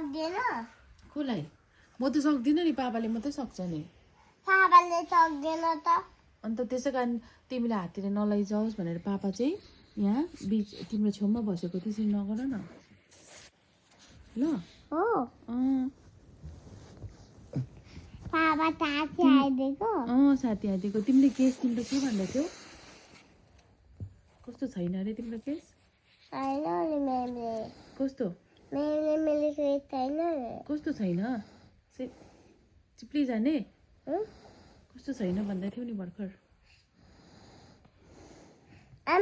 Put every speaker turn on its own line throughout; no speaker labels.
सक्दैन
कसलाई म त सक्दिनँ नि पापाले मात्रै सक्छ नि
पापाले सक्दैन त
अन्त त्यसै कारण तिमीले हाततिर नलैजाओस् भनेर पापा चाहिँ यहाँ बिच तिम्रो छेउमा बसेको त्यसरी नगर न ल
हो पापा साथी आइदिएको
साथी आइदिएको तिमीले केस तिम्रो के भन्दै थियौ कस्तो छैन अरे तिम्रो केस
छैन नि म्यामले
कस्तो
मैले केस छैन
कस्तो छैन चिप्ली जाने कस्तो छैन भन्दै थियौ नि भर्खर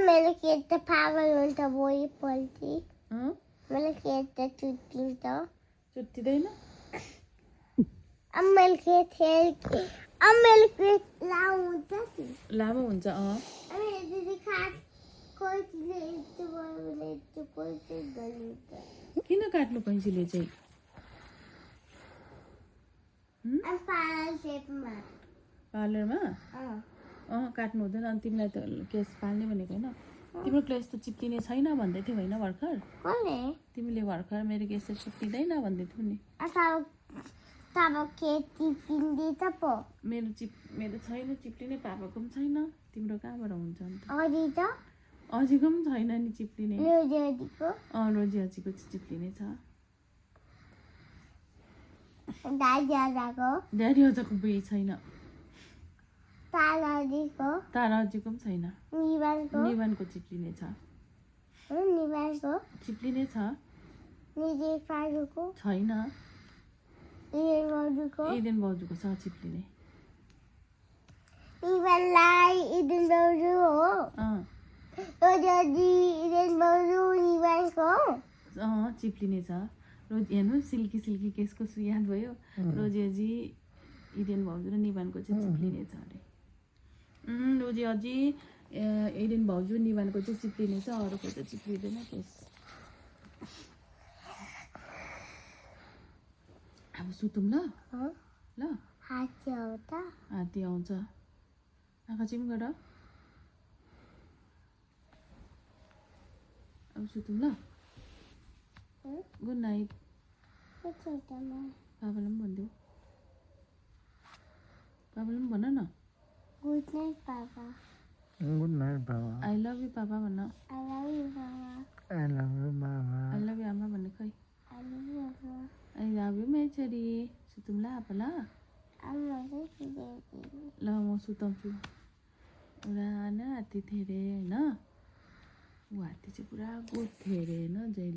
मेरो केस त पागल हुन्छ भोलिपल्टि मेरो केस त चुट्टिन्छ
चुट्टिँदैन
मेरो केस लामो हुन्छ नि
लामो हुन्छ किन काट्नु कैँचीले चाहिँ पार्लरमा काट्नु हुँदैन अनि तिमीलाई त केस पाल्ने भनेको होइन तिम्रो केस त चिप्लिने छैन भन्दै थियो होइन भर्खर तिमीले भर्खर मेरो केस त चिप्लिँदैन भन्दै थियौ नि मेरो छैन चिप्लिने पापाको पनि छैन तिम्रो कहाँबाट हुन्छ अन्त अझीको पनि छैन नि चिप्लिने रोजी अजीको चाहिँ चिप्लिने छ ड्याडी अझको बुढी छैन तारा अजीको पनि छैन निवानको चिप्लिने छ चिप्लिने छ छैन इदेन बाउजूको छ चिप्लिने चिप्लिने छ रोजी हेर्नु सिल्की सिल्की केसको याद भयो रोजी अजी इदेन भाउजू र निवानको चाहिँ चिप्लिने छ अरे रोजी अजी इदेन भाउजू निवानको चाहिँ चिप्लिने छ अरूको चाहिँ चिप्लिँदैन केस अब सुतौँ ल हात्ती आउँछ आँखा चिम गर अब सुतौँ ल गुड नाइट पापालाई पनि भनिदेऊ पापालाई पनि भन न
गुड नाइट पापा
आई लभ यु पापा भन्न
आई लभ यु पापा
आई लभ यु आमा भन्ने खै
आई लभ यु पापा
आई लभ यु मेचरी सुतौँ ल अब ल ल म सुताउँछु पुरा हात्ती थियो अरे होइन ऊ हात्ती चाहिँ पुरा गोठ थियो अरे होइन जहिले